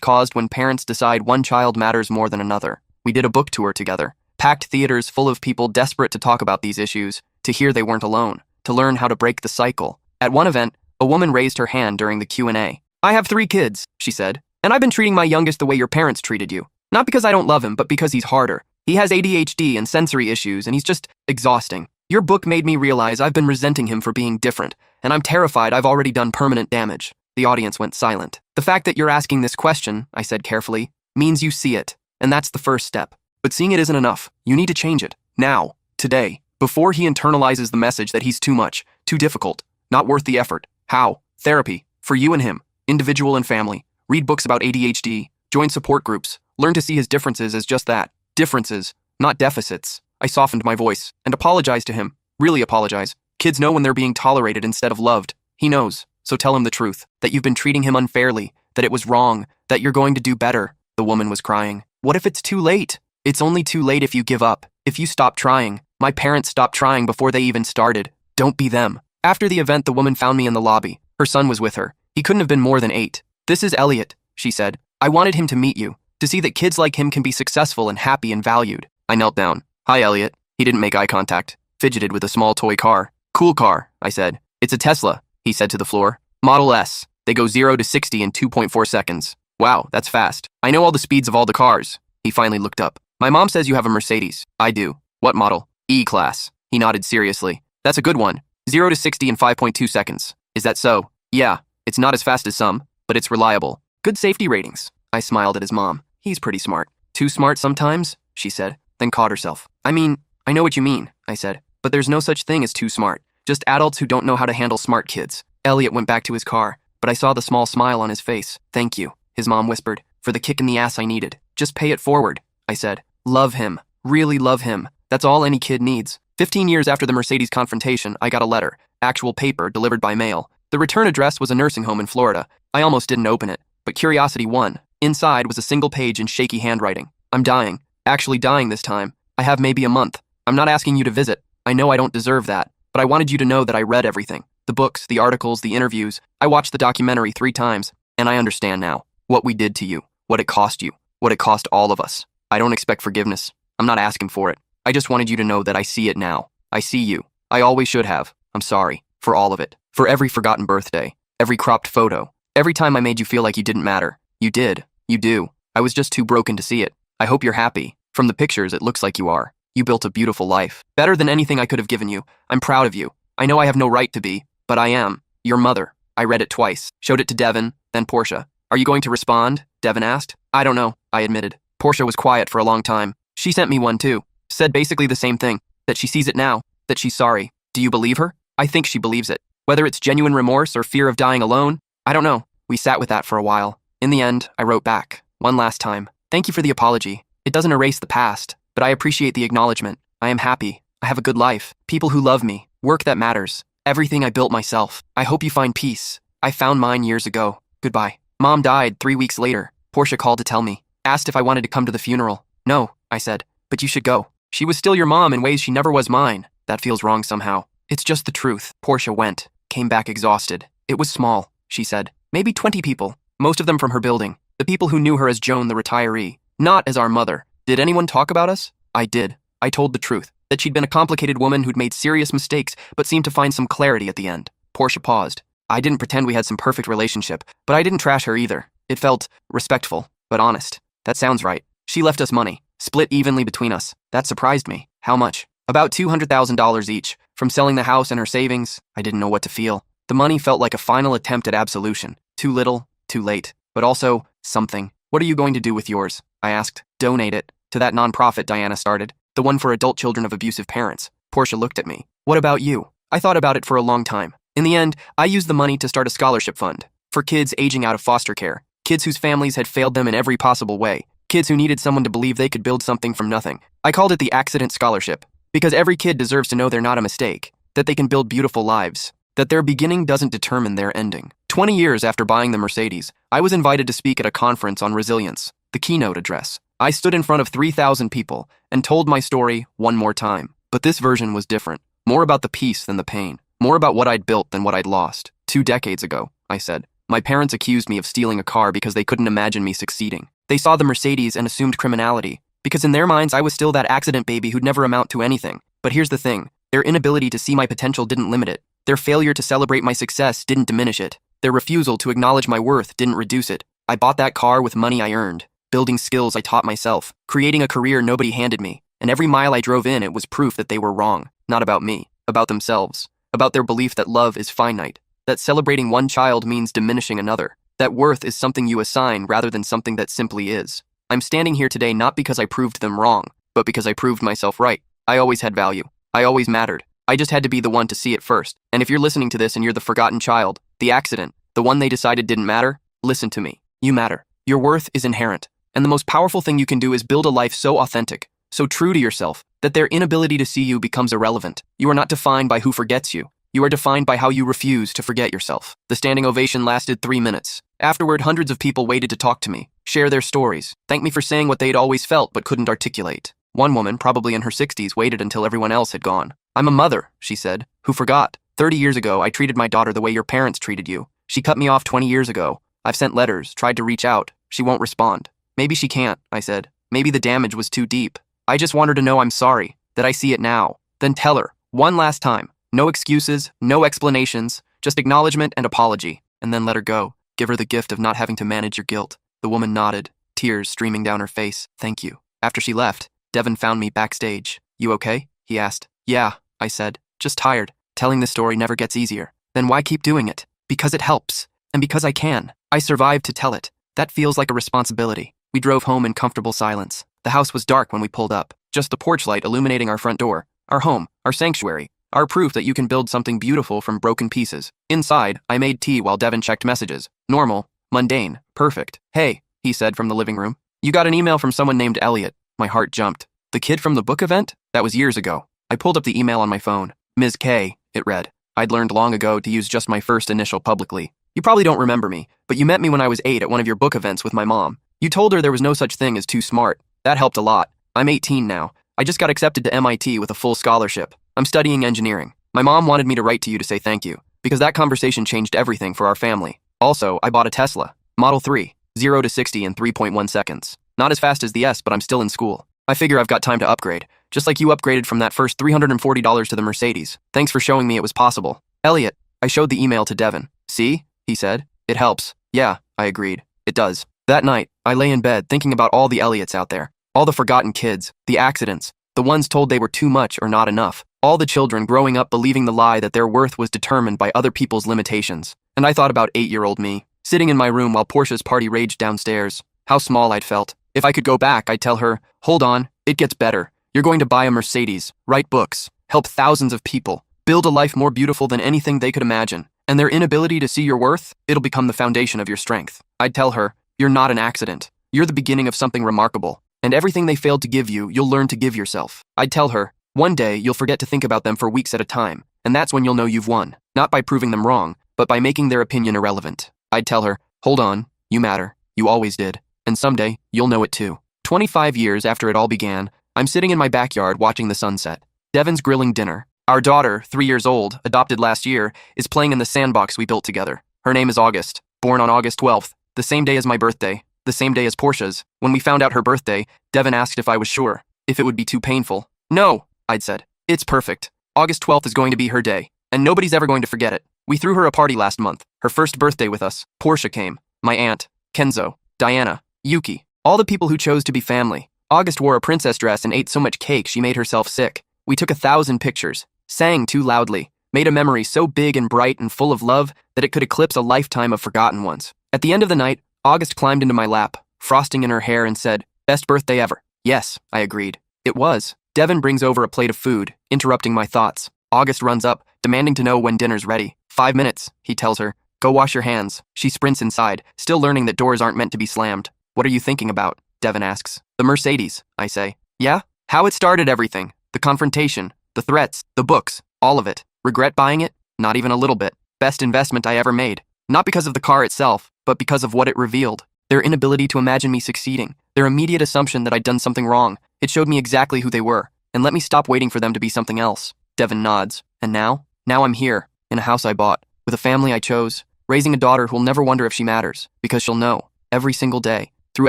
caused when parents decide one child matters more than another. We did a book tour together, packed theaters full of people desperate to talk about these issues, to hear they weren't alone, to learn how to break the cycle. At one event, a woman raised her hand during the Q&A. "I have 3 kids," she said, "and I've been treating my youngest the way your parents treated you. Not because I don't love him, but because he's harder. He has ADHD and sensory issues, and he's just exhausting. Your book made me realize I've been resenting him for being different, and I'm terrified I've already done permanent damage." The audience went silent. "The fact that you're asking this question," I said carefully, "means you see it, and that's the first step. But seeing it isn't enough. You need to change it. Now. Today. Before he internalizes the message that he's too much, too difficult, not worth the effort." How? Therapy. For you and him. Individual and family. Read books about ADHD. Join support groups. Learn to see his differences as just that. Differences, not deficits. I softened my voice and apologized to him. Really apologize. Kids know when they're being tolerated instead of loved. He knows. So tell him the truth. That you've been treating him unfairly. That it was wrong. That you're going to do better. The woman was crying. What if it's too late? It's only too late if you give up. If you stop trying. My parents stopped trying before they even started. Don't be them. After the event, the woman found me in the lobby. Her son was with her. He couldn't have been more than 8. "This is Elliot," she said. "I wanted him to meet you, to see that kids like him can be successful and happy and valued." I knelt down. "Hi, Elliot." He didn't make eye contact. Fidgeted with a small toy car. "Cool car," I said. "It's a Tesla," he said to the floor. "Model S. They go 0 to 60 in 2.4 seconds. Wow, that's fast. I know all the speeds of all the cars." He finally looked up. "My mom says you have a Mercedes." "I do." "What model?" "E-Class." He nodded seriously. "That's a good one. 0 to 60 in 5.2 seconds. Is that so?" "Yeah. It's not as fast as some, but it's reliable. Good safety ratings." I smiled at his mom. "He's pretty smart." "Too smart sometimes?" she said, then caught herself. "I mean, I know what you mean," I said, "but there's no such thing as too smart. Just adults who don't know how to handle smart kids." Elliot went back to his car, but I saw the small smile on his face. "Thank you," his mom whispered, "for the kick in the ass I needed. Just pay it forward," I said. Love him. Really love him. That's all any kid needs. 15 years after the Mercedes confrontation, I got a letter, actual paper, delivered by mail. The return address was a nursing home in Florida. I almost didn't open it, but curiosity won. Inside was a single page in shaky handwriting. "I'm dying. Actually dying this time. I have maybe a month. I'm not asking you to visit. I know I don't deserve that, but I wanted you to know that I read everything. The books, the articles, the interviews. I watched the documentary 3 times, and I understand now. What we did to you. What it cost you. What it cost all of us. I don't expect forgiveness. I'm not asking for it. I just wanted you to know that I see it now. I see you. I always should have. I'm sorry. For all of it. For every forgotten birthday. Every cropped photo. Every time I made you feel like you didn't matter. You did. You do. I was just too broken to see it. I hope you're happy. From the pictures, it looks like you are. You built a beautiful life. Better than anything I could have given you. I'm proud of you. I know I have no right to be, but I am. Your mother." I read it twice. Showed it to Devin, then Portia. "Are you going to respond?" Devin asked. "I don't know," I admitted. Portia was quiet for a long time. She sent me one too. Said basically the same thing. That she sees it now. That she's sorry. Do you believe her? I think she believes it. Whether it's genuine remorse or fear of dying alone, I don't know. We sat with that for a while. In the end, I wrote back. One last time. "Thank you for the apology. It doesn't erase the past, but I appreciate the acknowledgement. I am happy. I have a good life. People who love me. Work that matters. Everything I built myself. I hope you find peace. I found mine years ago. Goodbye." Mom died 3 weeks later. Portia called to tell me. Asked if I wanted to come to the funeral. "No," I said. "But you should go. She was still your mom in ways she never was mine." That feels wrong somehow. "It's just the truth." Portia went. Came back exhausted. "It was small," she said. "Maybe 20 people. Most of them from her building. The people who knew her as Joan the retiree. Not as our mother. Did anyone talk about us?" I did. I told the truth. That she'd been a complicated woman who'd made serious mistakes, but seemed to find some clarity at the end. Portia paused. I didn't pretend we had some perfect relationship, but I didn't trash her either. It felt respectful, but honest. That sounds right. She left us money. Split evenly between us. That surprised me. How much? About $200,000 each. From selling the house and her savings, I didn't know what to feel. The money felt like a final attempt at absolution. Too little, too late. But also, something. "What are you going to do with yours?" I asked. "Donate it. To that nonprofit Diana started. The one for adult children of abusive parents." Portia looked at me. "What about you?" I thought about it for a long time. In the end, I used the money to start a scholarship fund. For kids aging out of foster care. Kids whose families had failed them in every possible way. Kids who needed someone to believe they could build something from nothing. I called it the Accident Scholarship. Because every kid deserves to know they're not a mistake. That they can build beautiful lives. That their beginning doesn't determine their ending. 20 years after buying the Mercedes, I was invited to speak at a conference on resilience. The keynote address. I stood in front of 3,000 people and told my story one more time. But this version was different. More about the peace than the pain. More about what I'd built than what I'd lost. 2 decades ago, I said. My parents accused me of stealing a car because they couldn't imagine me succeeding. They saw the Mercedes and assumed criminality, because in their minds I was still that accident baby who'd never amount to anything. But here's the thing, their inability to see my potential didn't limit it. Their failure to celebrate my success didn't diminish it. Their refusal to acknowledge my worth didn't reduce it. I bought that car with money I earned, building skills I taught myself, creating a career nobody handed me, and every mile I drove in it was proof that they were wrong, not about me, about themselves, about their belief that love is finite, that celebrating one child means diminishing another, that worth is something you assign rather than something that simply is. I'm standing here today not because I proved them wrong, but because I proved myself right. I always had value. I always mattered. I just had to be the one to see it first. And if you're listening to this and you're the forgotten child, the accident, the one they decided didn't matter, listen to me. You matter. Your worth is inherent. And the most powerful thing you can do is build a life so authentic, so true to yourself, that their inability to see you becomes irrelevant. You are not defined by who forgets you. You are defined by how you refuse to forget yourself. The standing ovation lasted 3 minutes. Afterward, hundreds of people waited to talk to me, share their stories, thank me for saying what they'd always felt but couldn't articulate. One woman, probably in her 60s, waited until everyone else had gone. I'm a mother, she said, who forgot. 30 years ago, I treated my daughter the way your parents treated you. She cut me off 20 years ago. I've sent letters, tried to reach out. She won't respond. Maybe she can't, I said. Maybe the damage was too deep. I just want her to know I'm sorry, that I see it now. Then tell her, one last time. No excuses, no explanations, just acknowledgement and apology. And then let her go. Give her the gift of not having to manage your guilt. The woman nodded, tears streaming down her face. Thank you. After she left, Devin found me backstage. You okay? He asked. Yeah, I said. Just tired. Telling this story never gets easier. Then why keep doing it? Because it helps. And because I can. I survived to tell it. That feels like a responsibility. We drove home in comfortable silence. The house was dark when we pulled up. Just the porch light illuminating our front door. Our home. Our sanctuary. Our proof that you can build something beautiful from broken pieces. Inside, I made tea while Devin checked messages. Normal. Mundane. Perfect. Hey, he said from the living room. You got an email from someone named Elliot. My heart jumped. The kid from the book event? That was years ago. I pulled up the email on my phone. Ms. K, it read. I'd learned long ago to use just my first initial publicly. You probably don't remember me, but you met me when I was 8 at one of your book events with my mom. You told her there was no such thing as too smart. That helped a lot. I'm 18 now. I just got accepted to MIT with a full scholarship. I'm studying engineering. My mom wanted me to write to you to say thank you, because that conversation changed everything for our family. Also, I bought a Tesla, Model 3, 0 to 60 in 3.1 seconds. Not as fast as the S, but I'm still in school. I figure I've got time to upgrade, just like you upgraded from that first $340 to the Mercedes. Thanks for showing me it was possible. Elliot, I showed the email to Devin. See? He said. It helps. Yeah, I agreed. It does. That night, I lay in bed thinking about all the Elliots out there. All the forgotten kids, the accidents, the ones told they were too much or not enough. All the children growing up believing the lie that their worth was determined by other people's limitations. And I thought about 8-year-old me, sitting in my room while Portia's party raged downstairs. How small I'd felt. If I could go back, I'd tell her, hold on, it gets better. You're going to buy a Mercedes, write books, help thousands of people, build a life more beautiful than anything they could imagine. And their inability to see your worth, it'll become the foundation of your strength. I'd tell her, you're not an accident. You're the beginning of something remarkable. And everything they failed to give you, you'll learn to give yourself. I'd tell her, one day you'll forget to think about them for weeks at a time, and that's when you'll know you've won, not by proving them wrong, but by making their opinion irrelevant. I'd tell her, hold on, you matter, you always did, and someday you'll know it too. 25 years after it all began, I'm sitting in my backyard watching the sunset. Devin's grilling dinner. Our daughter, 3 years old, adopted last year, is playing in the sandbox we built together. Her name is August, born on August 12th, the same day as my birthday, the same day as Portia's. When we found out her birthday, Devin asked if I was sure, if it would be too painful. No, I'd said. It's perfect. August 12th is going to be her day, and nobody's ever going to forget it. We threw her a party last month, her first birthday with us. Portia came, my aunt, Kenzo, Diana, Yuki, all the people who chose to be family. August wore a princess dress and ate so much cake she made herself sick. We took 1,000 pictures, sang too loudly, made a memory so big and bright and full of love that it could eclipse a lifetime of forgotten ones. At the end of the night, August climbed into my lap, frosting in her hair, and said, best birthday ever. Yes, I agreed. It was. Devin brings over a plate of food, interrupting my thoughts. August runs up, demanding to know when dinner's ready. 5 minutes, he tells her. Go wash your hands. She sprints inside, still learning that doors aren't meant to be slammed. What are you thinking about? Devin asks. The Mercedes, I say. Yeah? How it started everything. The confrontation, the threats, the books, all of it. Regret buying it? Not even a little bit. Best investment I ever made. Not because of the car itself, but because of what it revealed. Their inability to imagine me succeeding. Their immediate assumption that I'd done something wrong. It showed me exactly who they were, and let me stop waiting for them to be something else. Devin nods. And now? Now I'm here, in a house I bought, with a family I chose, raising a daughter who'll never wonder if she matters, because she'll know, every single day, through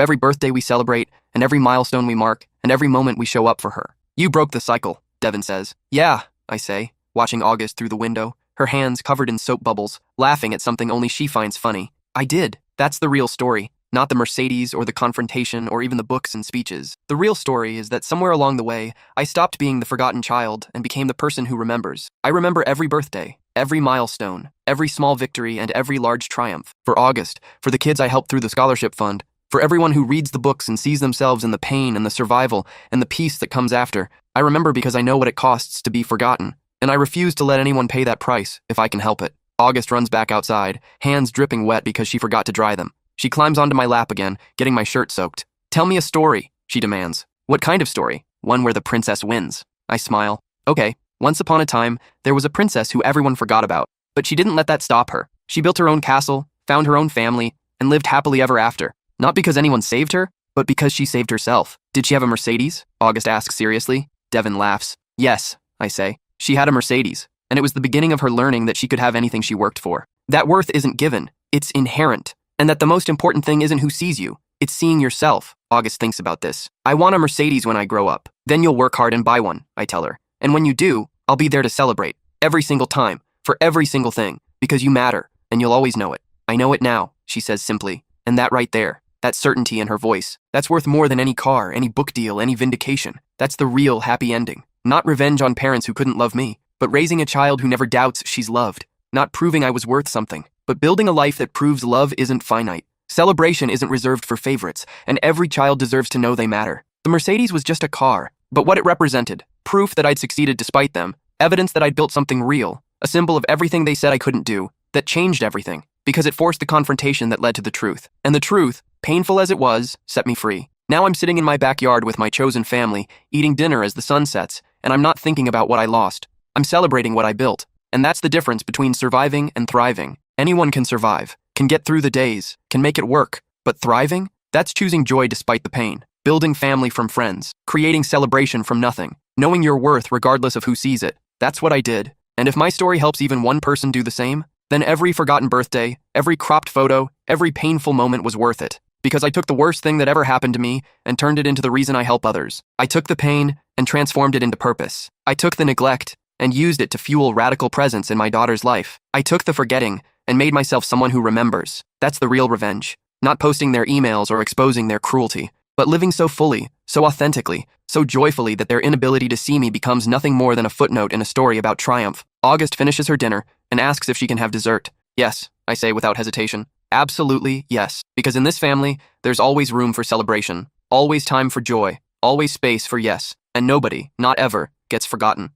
every birthday we celebrate, and every milestone we mark, and every moment we show up for her. You broke the cycle, Devin says. Yeah, I say, watching August through the window, her hands covered in soap bubbles, laughing at something only she finds funny. I did. That's the real story, not the Mercedes or the confrontation or even the books and speeches. The real story is that somewhere along the way, I stopped being the forgotten child and became the person who remembers. I remember every birthday, every milestone, every small victory, and every large triumph. For August, for the kids I helped through the scholarship fund, for everyone who reads the books and sees themselves in the pain and the survival and the peace that comes after, I remember because I know what it costs to be forgotten, and I refuse to let anyone pay that price if I can help it. August runs back outside, hands dripping wet because she forgot to dry them. She climbs onto my lap again, getting my shirt soaked. Tell me a story, she demands. What kind of story? One where the princess wins. I smile. Okay, once upon a time, there was a princess who everyone forgot about, but she didn't let that stop her. She built her own castle, found her own family, and lived happily ever after. Not because anyone saved her, but because she saved herself. Did she have a Mercedes? August asks seriously. Devin laughs. Yes, I say. She had a Mercedes, and it was the beginning of her learning that she could have anything she worked for. That worth isn't given, it's inherent. And that the most important thing isn't who sees you, it's seeing yourself. August thinks about this. I want a Mercedes when I grow up. Then you'll work hard and buy one, I tell her. And when you do, I'll be there to celebrate. Every single time, for every single thing, because you matter, and you'll always know it. I know it now, she says simply. And that right there, that certainty in her voice, that's worth more than any car, any book deal, any vindication. That's the real happy ending. Not revenge on parents who couldn't love me, but raising a child who never doubts she's loved. Not proving I was worth something, but building a life that proves love isn't finite. Celebration isn't reserved for favorites, and every child deserves to know they matter. The Mercedes was just a car, but what it represented, proof that I'd succeeded despite them, evidence that I'd built something real, a symbol of everything they said I couldn't do, that changed everything, because it forced the confrontation that led to the truth. And the truth, painful as it was, set me free. Now I'm sitting in my backyard with my chosen family, eating dinner as the sun sets, and I'm not thinking about what I lost. I'm celebrating what I built. And that's the difference between surviving and thriving. Anyone can survive, can get through the days, can make it work, but thriving? That's choosing joy despite the pain, building family from friends, creating celebration from nothing, knowing your worth regardless of who sees it. That's what I did. And if my story helps even one person do the same, then every forgotten birthday, every cropped photo, every painful moment was worth it. Because I took the worst thing that ever happened to me and turned it into the reason I help others. I took the pain and transformed it into purpose. I took the neglect and used it to fuel radical presence in my daughter's life. I took the forgetting and made myself someone who remembers. That's the real revenge. Not posting their emails or exposing their cruelty, but living so fully, so authentically, so joyfully that their inability to see me becomes nothing more than a footnote in a story about triumph. August finishes her dinner and asks if she can have dessert. Yes, I say without hesitation. Absolutely yes, because in this family, there's always room for celebration, always time for joy, always space for yes, and nobody, not ever, gets forgotten.